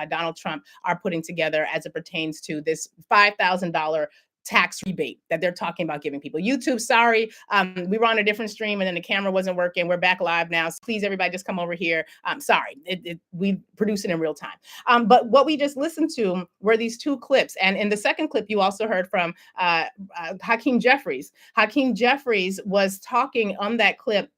Donald Trump are putting together as it pertains to this $5,000 tax rebate that they're talking about giving people. YouTube, sorry, we were on a different stream and then the camera wasn't working. We're back live now. So please, everybody, just come over here. Sorry, we produce it in real time. But what we just listened to were these two clips. And in the second clip, you also heard from Hakeem Jeffries. Hakeem Jeffries was talking on that clip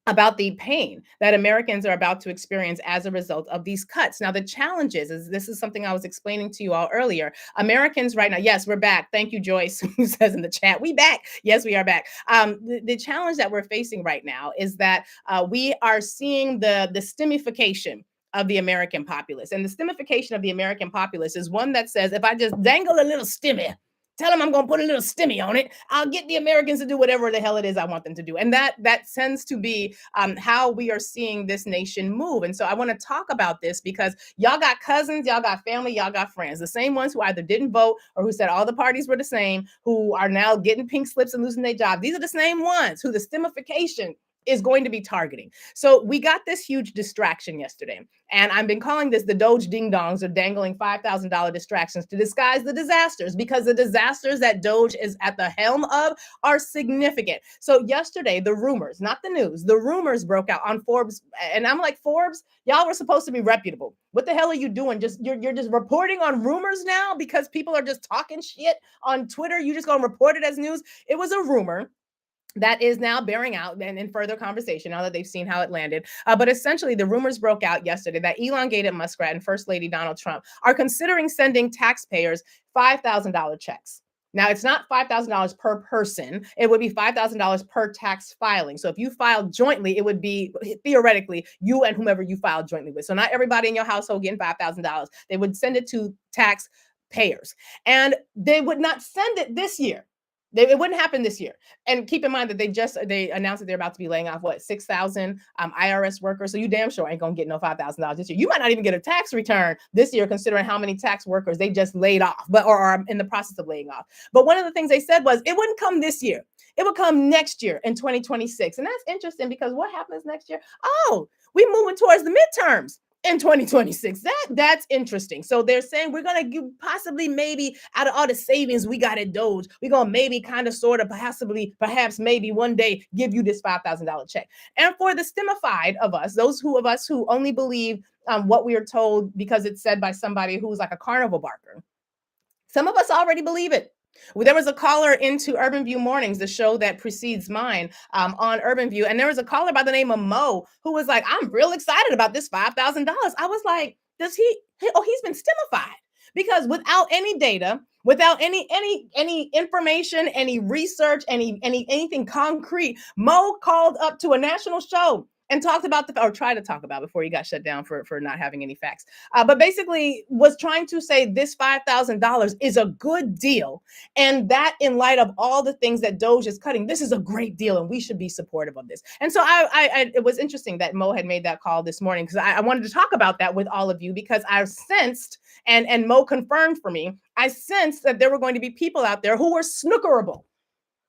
about the pain that Americans are about to experience as a result of these cuts. Now, the challenge is this is something I was explaining to you all earlier. Americans right now, yes, we're back. Thank you, Joyce, who says in the chat, we back. Yes, we are back. The challenge that we're facing right now is that we are seeing the stimmification of the American populace. And the stimmification of the American populace is one that says, if I just dangle a little stimmy, tell them I'm going to put a little stimmy on it, I'll get the Americans to do whatever the hell it is I want them to do. And that tends to be how we are seeing this nation move. And so I want to talk about this because y'all got cousins, y'all got family, y'all got friends, the same ones who either didn't vote or who said all the parties were the same, who are now getting pink slips and losing their job. These are the same ones who the stimmification is going to be targeting. So we got this huge distraction yesterday. And I've been calling this the DOGE ding-dongs, or dangling $5,000 distractions to disguise the disasters, because the disasters that DOGE is at the helm of are significant. So yesterday, the rumors, not the news, the rumors broke out on Forbes. And I'm like, Forbes, y'all were supposed to be reputable. What the hell are you doing? You're just reporting on rumors now because people are just talking shit on Twitter. You just gonna report it as news. It was a rumor that is now bearing out and in further conversation now that they've seen how it landed. But essentially, the rumors broke out yesterday that elongated Muskrat and First Lady Donald Trump are considering sending taxpayers $5,000 checks. Now, it's not $5,000 per person. It would be $5,000 per tax filing. So if you filed jointly, it would be theoretically you and whomever you filed jointly with. So not everybody in your household getting $5,000. They would send it to taxpayers. And they would not send it this year. It wouldn't happen this year. And keep in mind that they announced that they're about to be laying off 6,000 IRS workers. So you damn sure ain't gonna get no $5,000 this year. You might not even get a tax return this year, considering how many tax workers they just laid off, or are in the process of laying off. But one of the things they said was it wouldn't come this year. It would come next year in 2026. And that's interesting because what happens next year? Oh, we're moving towards the midterms in 2026. That's interesting. So they're saying we're going to give possibly maybe out of all the savings we got at DOGE, we're going to maybe kind of sort of perhaps maybe one day give you this $5,000 check. And for the stimmified of us, those of us who only believe what we are told because it's said by somebody who's like a carnival barker, some of us already believe it. Well, there was a caller into Urban View Mornings, the show that precedes mine, on Urban View. And there was a caller by the name of Mo who was like, I'm real excited about this $5,000. I was like, he's been stimmified. Because without any data, without any information, any research, anything concrete, Mo called up to a national show and tried to talk about before he got shut down for not having any facts. But basically was trying to say this $5,000 is a good deal. And that in light of all the things that DOGE is cutting, this is a great deal and we should be supportive of this. And so it was interesting that Mo had made that call this morning because I wanted to talk about that with all of you because I've sensed, and Mo confirmed for me, I sensed that there were going to be people out there who were snookerable,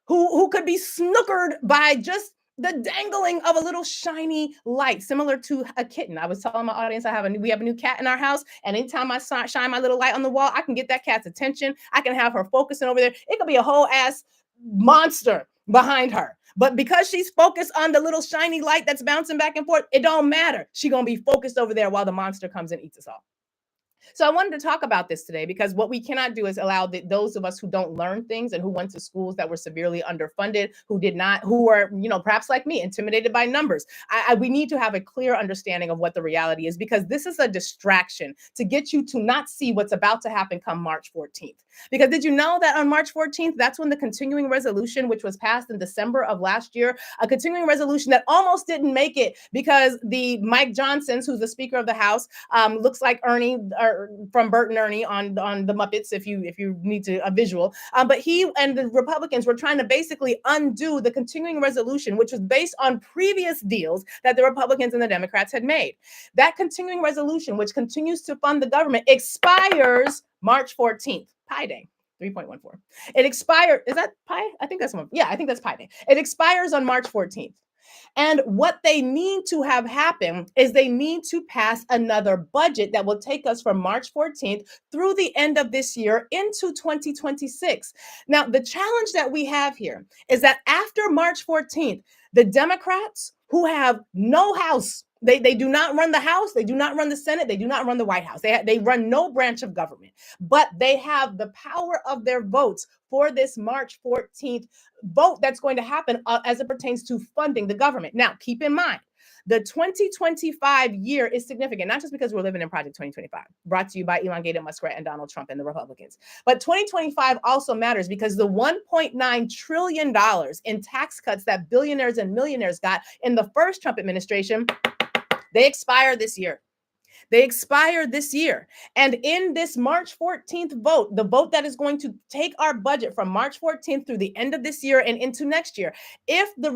who could be snookered by just the dangling of a little shiny light, similar to a kitten. I was telling my audience we have a new cat in our house, and anytime I shine my little light on the wall, I can get that cat's attention. I can have her focusing over there. It could be a whole ass monster behind her. But because she's focused on the little shiny light that's bouncing back and forth, it don't matter. She's going to be focused over there while the monster comes and eats us all. So I wanted to talk about this today because what we cannot do is allow those of us who don't learn things and who went to schools that were severely underfunded, who are, perhaps like me, intimidated by numbers. We need to have a clear understanding of what the reality is, because this is a distraction to get you to not see what's about to happen come March 14th. Because did you know that on March 14th, that's when the continuing resolution, which was passed in December of last year, a continuing resolution that almost didn't make it because the Mike Johnsons, who's the Speaker of the House, looks like Ernie from Bert and Ernie on the Muppets, if you need a visual. But he and the Republicans were trying to basically undo the continuing resolution, which was based on previous deals that the Republicans and the Democrats had made. That continuing resolution, which continues to fund the government, expires March 14th, Pi Day. 3.14. It expired. Is that Pi? I think that's one. Yeah, I think that's Pi Day. It expires on March 14th. And what they need to have happen is they need to pass another budget that will take us from March 14th through the end of this year into 2026. Now, the challenge that we have here is that after March 14th, the Democrats who have no House, they do not run the House, they do not run the Senate, they do not run the White House. They run no branch of government, but they have the power of their votes for this March 14th vote that's going to happen as it pertains to funding the government. Now, keep in mind, the 2025 year is significant, not just because we're living in Project 2025, brought to you by Elongated Muskrat and Donald Trump and the Republicans, but 2025 also matters because the $1.9 trillion in tax cuts that billionaires and millionaires got in the first Trump administration, they expire this year. They expire this year. And in this March 14th vote, the vote that is going to take our budget from March 14th through the end of this year and into next year, if the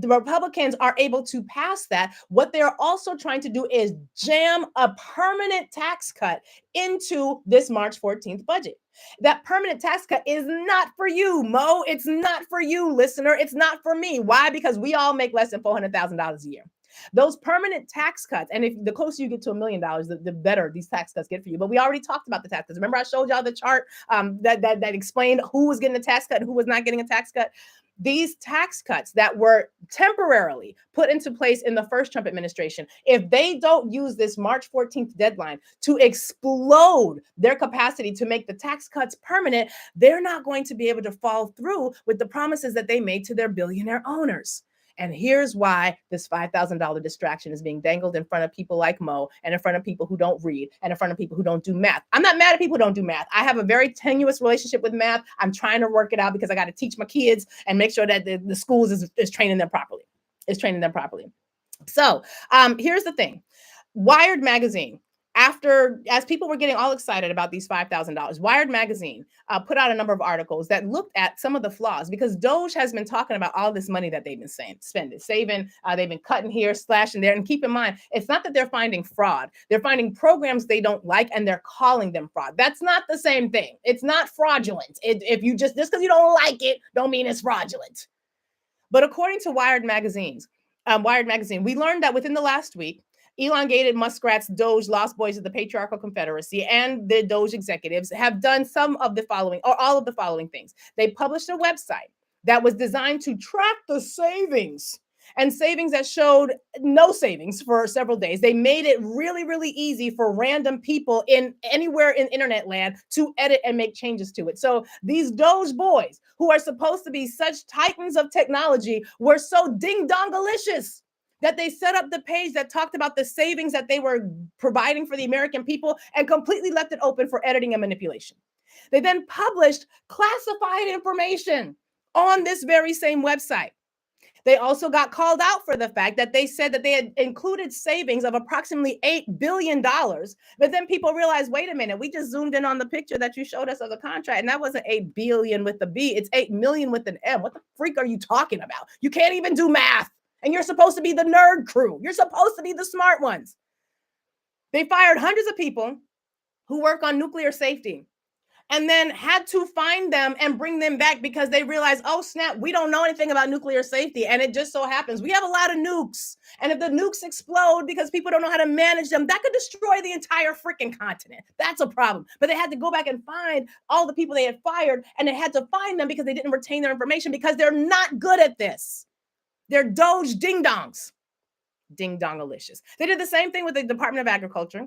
Republicans are able to pass that, what they're also trying to do is jam a permanent tax cut into this March 14th budget. That permanent tax cut is not for you, Mo. It's not for you, listener. It's not for me. Why? Because we all make less than $400,000 a year. Those permanent tax cuts, and if the closer you get to $1 million, the better these tax cuts get for you. But we already talked about the tax cuts. Remember, I showed y'all the chart that explained who was getting a tax cut and who was not getting a tax cut. These tax cuts that were temporarily put into place in the first Trump administration, if they don't use this March 14th deadline to explode their capacity to make the tax cuts permanent, they're not going to be able to follow through with the promises that they made to their billionaire owners. And here's why this $5,000 distraction is being dangled in front of people like Mo and in front of people who don't read and in front of people who don't do math. I'm not mad at people who don't do math. I have a very tenuous relationship with math. I'm trying to work it out because I got to teach my kids and make sure that the schools is training them properly. So here's the thing. Wired magazine, as people were getting all excited about these $5,000, Wired magazine put out a number of articles that looked at some of the flaws because DOGE has been talking about all this money that they've been saving. They've been cutting here, slashing there. And keep in mind, it's not that they're finding fraud. They're finding programs they don't like and they're calling them fraud. That's not the same thing. It's not fraudulent. If you just because you don't like it, don't mean it's fraudulent. But according to Wired magazine, we learned that within the last week, Elongated Muskrat's DOGE Lost Boys of the Patriarchal Confederacy and the DOGE executives have done some of the following, or all of the following things. They published a website that was designed to track the savings and savings that showed no savings for several days. They made it really, really easy for random people anywhere in internet land to edit and make changes to it. So these DOGE boys, who are supposed to be such titans of technology, were so ding-dongalicious that they set up the page that talked about the savings that they were providing for the American people and completely left it open for editing and manipulation. They then published classified information on this very same website. They also got called out for the fact that they said that they had included savings of approximately $8 billion. But then people realized, wait a minute, we just zoomed in on the picture that you showed us of the contract, and that wasn't 8 billion with the B, it's 8 million with an M. What the freak are you talking about? You can't even do math. And you're supposed to be the nerd crew. You're supposed to be the smart ones. They fired hundreds of people who work on nuclear safety and then had to find them and bring them back because they realized, oh, snap, we don't know anything about nuclear safety. And it just so happens we have a lot of nukes. And if the nukes explode because people don't know how to manage them, that could destroy the entire freaking continent. That's a problem. But they had to go back and find all the people they had fired, and they had to find them because they didn't retain their information because they're not good at this. They're DOGE ding-dongs. Ding-dongalicious. They did the same thing with the Department of Agriculture.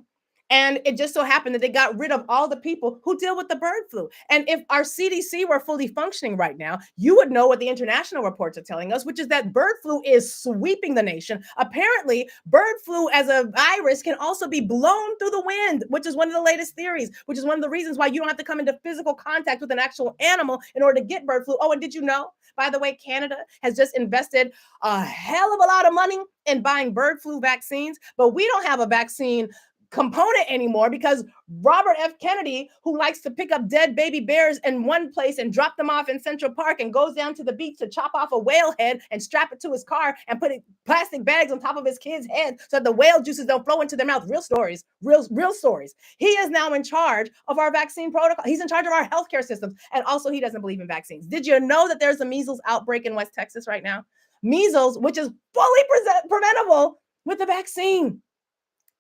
And it just so happened that they got rid of all the people who deal with the bird flu. And if our CDC were fully functioning right now, you would know what the international reports are telling us, which is that bird flu is sweeping the nation. Apparently, bird flu as a virus can also be blown through the wind, which is one of the latest theories, which is one of the reasons why you don't have to come into physical contact with an actual animal in order to get bird flu. Oh, and did you know, by the way, Canada has just invested a hell of a lot of money in buying bird flu vaccines, but we don't have a vaccine component anymore because Robert F. Kennedy, who likes to pick up dead baby bears in one place and drop them off in Central Park and goes down to the beach to chop off a whale head and strap it to his car and put plastic bags on top of his kids' head so that the whale juices don't flow into their mouth. Real stories, real stories. He is now in charge of our vaccine protocol. He's in charge of our healthcare systems. And also he doesn't believe in vaccines. Did you know that there's a measles outbreak in West Texas right now? measles, which is fully preventable with the vaccine.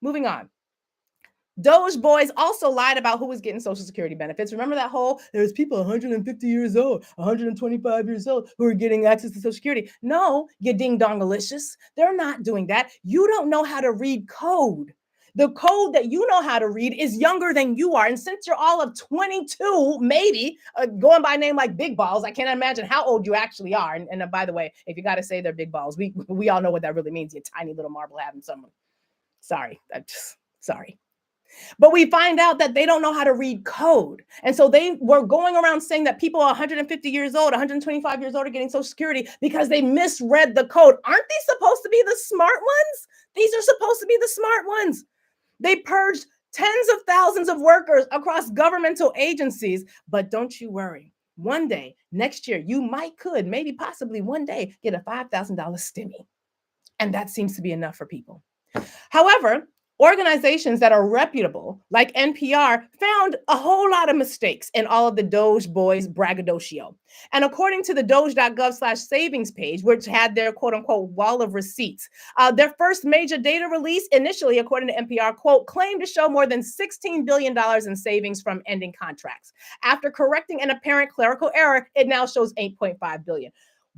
Moving on. DOGE boys also lied about who was getting Social Security benefits. Remember that whole, there's people 150 years old, 125 years old who are getting access to Social Security. No, you ding-dongalicious. They're not doing that. You don't know how to read code. The code that you know how to read is younger than you are. And since you're all of 22, maybe, going by a name like Big Balls, I can't imagine how old you actually are. And by the way, if you got to say they're big balls, we all know what that really means. You tiny little marble having someone. Sorry. Sorry. But we find out that they don't know how to read code. And so they were going around saying that people 150 years old, 125 years old are getting Social Security because they misread the code. Aren't these supposed to be the smart ones? These are supposed to be the smart ones. They purged tens of thousands of workers across governmental agencies. But don't you worry. One day, next year, you could, maybe possibly one day, get a $5,000 stimmy. And that seems to be enough for people. However, organizations that are reputable, like NPR, found a whole lot of mistakes in all of the DOGE boys' braggadocio. And according to the doge.gov/savings page, which had their quote unquote wall of receipts, their first major data release initially, according to NPR, quote, claimed to show more than $16 billion in savings from ending contracts. After correcting an apparent clerical error, it now shows $8.5 billion.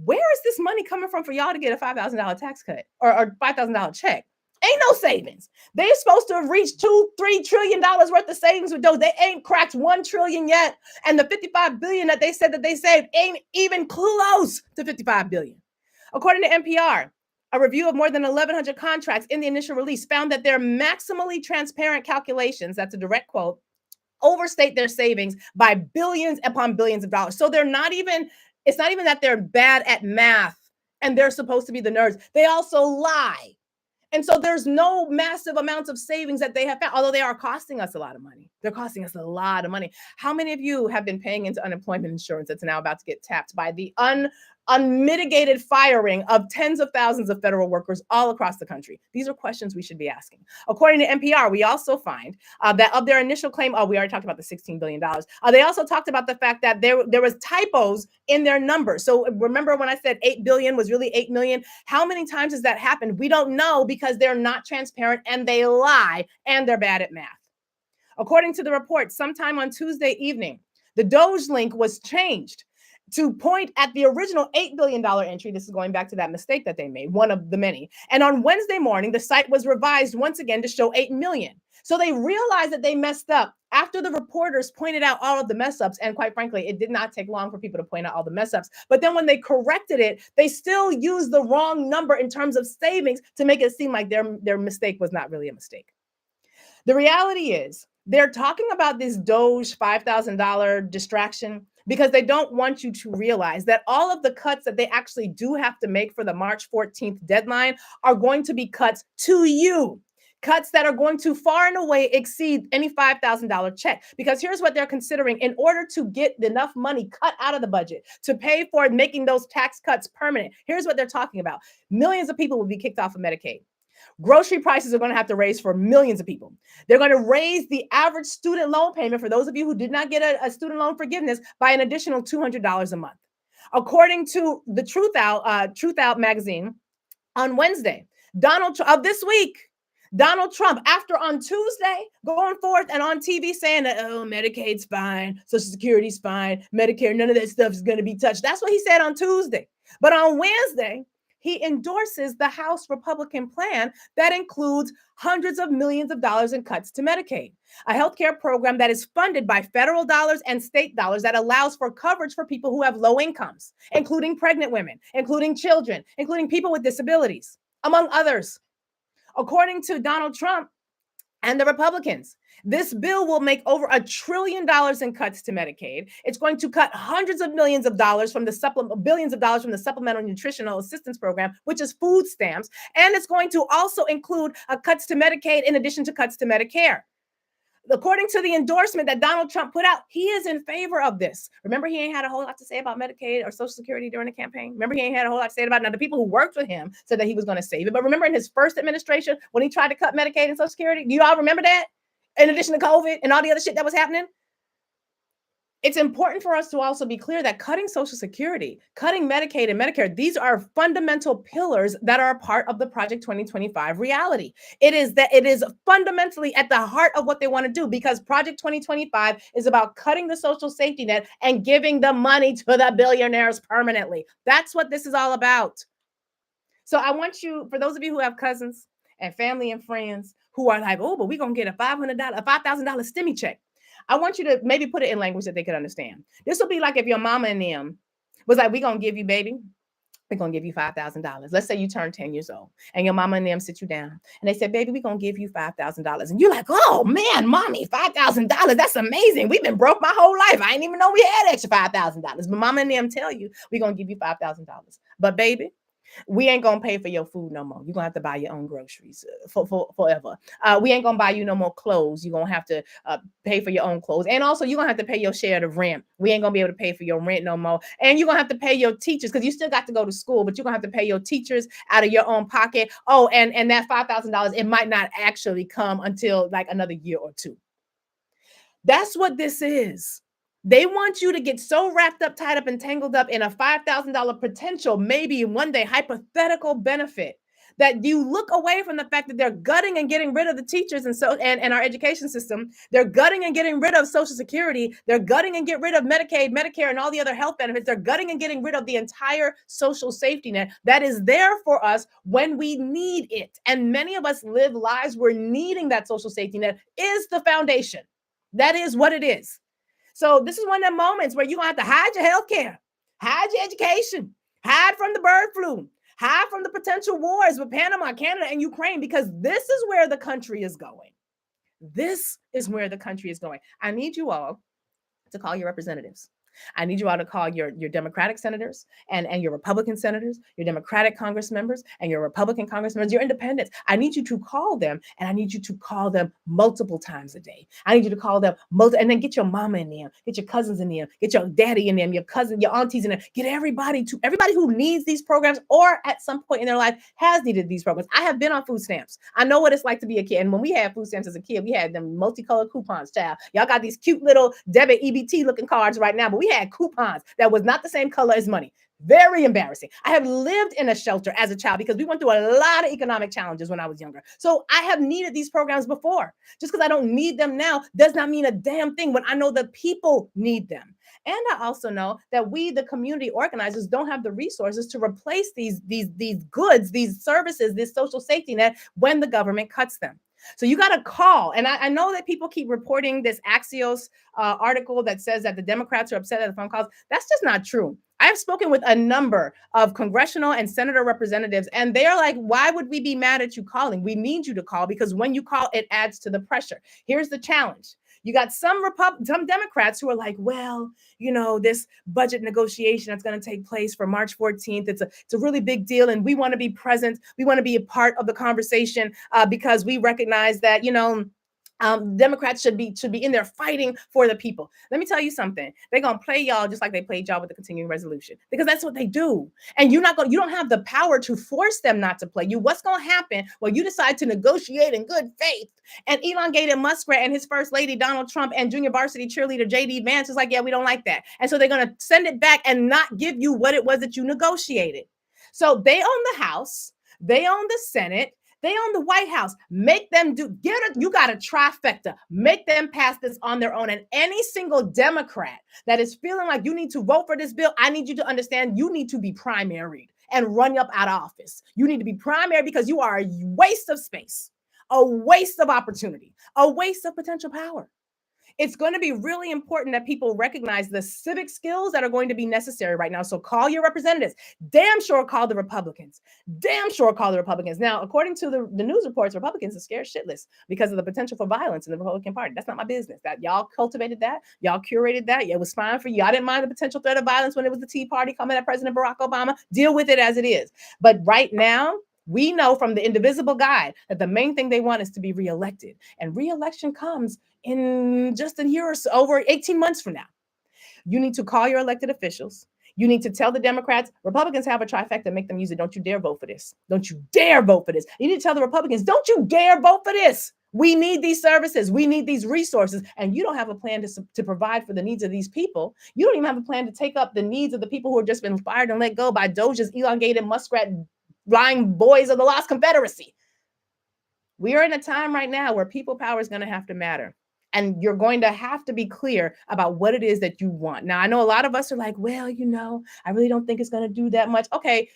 Where is this money coming from for y'all to get a $5,000 tax cut or $5,000 check? Ain't no savings. They're supposed to have reached $2-3 trillion worth of savings with those. They ain't cracked $1 trillion yet. And the $55 billion that they said that they saved ain't even close to $55 billion. According to NPR, a review of more than 1,100 contracts in the initial release found that their maximally transparent calculations, that's a direct quote, overstate their savings by billions upon billions of dollars. So it's not even that they're bad at math and they're supposed to be the nerds. They also lie. And so there's no massive amounts of savings that they have found, although they are costing us a lot of money. They're costing us a lot of money. How many of you have been paying into unemployment insurance that's now about to get tapped by the unmitigated firing of tens of thousands of federal workers all across the country? These are questions we should be asking. According to NPR, we also find that of their initial claim, we already talked about the $16 billion. They also talked about the fact that there was typos in their numbers. So remember when I said 8 billion was really 8 million? How many times has that happened? We don't know because they're not transparent and they lie and they're bad at math. According to the report, sometime on Tuesday evening, the DOGE link was changed to point at the original $8 billion entry. This is going back to that mistake that they made, one of the many. And on Wednesday morning, the site was revised once again to show 8 million. So they realized that they messed up after the reporters pointed out all of the mess ups. And quite frankly, it did not take long for people to point out all the mess ups. But then when they corrected it, they still used the wrong number in terms of savings to make it seem like their mistake was not really a mistake. The reality is they're talking about this DOGE $5,000 distraction because they don't want you to realize that all of the cuts that they actually do have to make for the March 14th deadline are going to be cuts to you. Cuts that are going to far and away exceed any $5,000 check. Because here's what they're considering. In order to get enough money cut out of the budget to pay for making those tax cuts permanent, here's what they're talking about. Millions of people will be kicked off of Medicaid. Grocery prices are going to have to raise for millions of people. They're going to raise the average student loan payment for those of you who did not get a student loan forgiveness by an additional $200 a month. According to the Truth Out magazine, on Wednesday, this week, Donald Trump, after on Tuesday, going forth and on TV saying that, oh, Medicaid's fine, Social Security's fine, Medicare, none of that stuff is going to be touched. That's what he said on Tuesday. But on Wednesday, he endorses the House Republican plan that includes hundreds of millions of dollars in cuts to Medicaid, a healthcare program that is funded by federal dollars and state dollars that allows for coverage for people who have low incomes, including pregnant women, including children, including people with disabilities, among others. According to Donald Trump and the Republicans, this bill will make over $1 trillion in cuts to Medicaid. It's going to cut hundreds of millions of dollars from billions of dollars from the Supplemental Nutritional Assistance Program, which is food stamps. And it's going to also include cuts to Medicaid in addition to cuts to Medicare. According to the endorsement that Donald Trump put out, he is in favor of this. Remember, he ain't had a whole lot to say about Medicaid or Social Security during the campaign. Remember, he ain't had a whole lot to say about it. Now, the people who worked with him said that he was going to save it. But remember in his first administration, when he tried to cut Medicaid and Social Security, do you all remember that? In addition to COVID and all the other shit that was happening? It's important for us to also be clear that cutting Social Security, cutting Medicaid and Medicare, these are fundamental pillars that are a part of the Project 2025 reality. It is fundamentally at the heart of what they want to do, because Project 2025 is about cutting the social safety net and giving the money to the billionaires permanently. That's what this is all about. So I want you, for those of you who have cousins and family and friends who are like, oh, but we're going to get a $5,000 stimmy check. I want you to maybe put it in language that they could understand. This will be like if your mama and them was like, we're going to give you, baby, we're going to give you $5,000. Let's say you turn 10 years old and your mama and them sit you down and they said, baby, we're going to give you $5,000. And you're like, oh man, mommy, $5,000. That's amazing. We've been broke my whole life. I didn't even know we had extra $5,000. But mama and them tell you, we're going to give you $5,000. But baby, we ain't gonna pay for your food no more. You're gonna have to buy your own groceries for forever. We ain't gonna buy you no more clothes. You're gonna have to pay for your own clothes. And also, you're gonna have to pay your share of rent. We ain't gonna be able to pay for your rent no more. And you're gonna have to pay your teachers, because you still got to go to school, but you're gonna have to pay your teachers out of your own pocket. Oh, and that $5,000, it might not actually come until like another year or two. That's what this is. They want you to get so wrapped up, tied up, and tangled up in a $5,000 potential, maybe one day hypothetical benefit, that you look away from the fact that they're gutting and getting rid of the teachers and our education system. They're gutting and getting rid of Social Security. They're gutting and get rid of Medicaid, Medicare, and all the other health benefits. They're gutting and getting rid of the entire social safety net that is there for us when we need it. And many of us live lives where needing that social safety net is the foundation. That is what it is. So this is one of the moments where you're going to have to hide your health care, hide your education, hide from the bird flu, hide from the potential wars with Panama, Canada, and Ukraine, because this is where the country is going. This is where the country is going. I need you all to call your representatives. I need you all to call your Democratic senators and your Republican senators, your Democratic Congress members and your Republican Congress members, your independents. I need you to call them, and I need you to call them multiple times a day. I need you to call them and then get your mama in them, get your cousins in them, get your daddy in them, your cousin, your aunties in them, get everybody who needs these programs or at some point in their life has needed these programs. I have been on food stamps. I know what it's like to be a kid. And when we had food stamps as a kid, we had them multicolored coupons, child. Y'all got these cute little debit EBT looking cards right now, but we had coupons that was not the same color as money. Very embarrassing. I have lived in a shelter as a child because we went through a lot of economic challenges when I was younger. So I have needed these programs before. Just because I don't need them now does not mean a damn thing when I know the people need them. And I also know that we, the community organizers, don't have the resources to replace these goods, these services, this social safety net when the government cuts them. So you got to call. And I know that people keep reporting this Axios article that says that the Democrats are upset at the phone calls. That's just not true. I've spoken with a number of congressional and senator representatives, and they're like, why would we be mad at you calling? We need you to call because when you call, it adds to the pressure. Here's the challenge. You got some Democrats who are like, well, you know, this budget negotiation that's going to take place for March 14th. It's a really big deal. And we want to be present. We want to be a part of the conversation because we recognize that, you know, Democrats should be in there fighting for the people. Let me tell you something. They're gonna play y'all just like they played y'all with the continuing resolution, because that's what they do. And you don't have the power to force them not to play you. What's gonna happen when you decide to negotiate in good faith and elongated Muskrat and his first lady Donald Trump and junior varsity cheerleader JD Vance is like, yeah, we don't like that. And so they're gonna send it back and not give you what it was that you negotiated. So they own the House, they own the Senate. They own the White House. Make them you got a trifecta. Make them pass this on their own. And any single Democrat that is feeling like you need to vote for this bill, I need you to understand you need to be primaried and run up out of office. You need to be primary because you are a waste of space, a waste of opportunity, a waste of potential power. It's going to be really important that people recognize the civic skills that are going to be necessary right now. So call your representatives. Damn sure call the Republicans. Damn sure call the Republicans. Now, according to the news reports, Republicans are scared shitless because of the potential for violence in the Republican Party. That's not my business. That y'all cultivated that. Y'all curated that. Yeah, it was fine for you. I didn't mind the potential threat of violence when it was the Tea Party coming at President Barack Obama. Deal with it as it is. But right now, we know from the Indivisible Guide that the main thing they want is to be reelected. And reelection comes in just a year or so, over 18 months from now. You need to call your elected officials. You need to tell the Democrats, Republicans have a trifecta, make them use it. Don't you dare vote for this. Don't you dare vote for this. You need to tell the Republicans, don't you dare vote for this. We need these services. We need these resources. And you don't have a plan to provide for the needs of these people. You don't even have a plan to take up the needs of the people who have just been fired and let go by DOGE's elongated muskrat lying boys of the Lost Confederacy. We are in a time right now where people power is going to have to matter. And you're going to have to be clear about what it is that you want. Now, I know a lot of us are like, well, I really don't think it's going to do that much. Okay,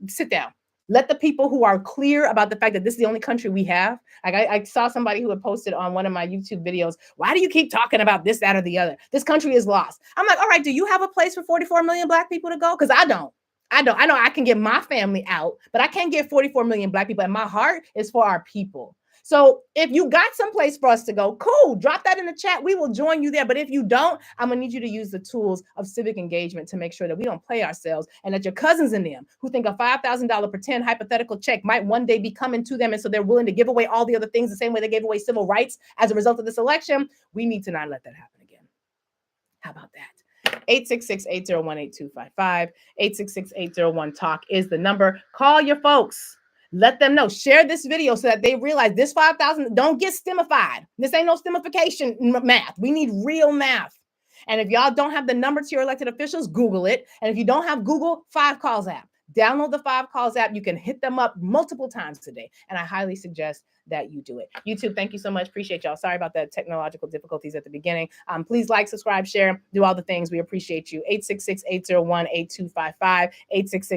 sit down. Let the people who are clear about the fact that this is the only country we have. Like I saw somebody who had posted on one of my YouTube videos, why do you keep talking about this, that, or the other? This country is lost. I'm like, all right, do you have a place for 44 million Black people to go? Because I don't. I know I can get my family out, but I can't get 44 million Black people. And my heart is for our people. So if you got some place for us to go, cool, drop that in the chat. We will join you there. But if you don't, I'm going to need you to use the tools of civic engagement to make sure that we don't play ourselves and that your cousins and them who think a $5,000 pretend hypothetical check might one day be coming to them. And so they're willing to give away all the other things the same way they gave away civil rights as a result of this election. We need to not let that happen again. How about that? 866-801-8255. 866-801-TALK is the number. Call your folks. Let them know. Share this video so that they realize this 5,000 don't get STEMified. This ain't no STEMification math. We need real math. And if y'all don't have the number to your elected officials, Google it. And if you don't have Google, 5Calls app. Download the 5Calls app. You can hit them up multiple times today. And I highly suggest that you do it. YouTube, thank you so much. Appreciate y'all. Sorry about the technological difficulties at the beginning. Please like, subscribe, share, do all the things. We appreciate you. 866-801-8255. 866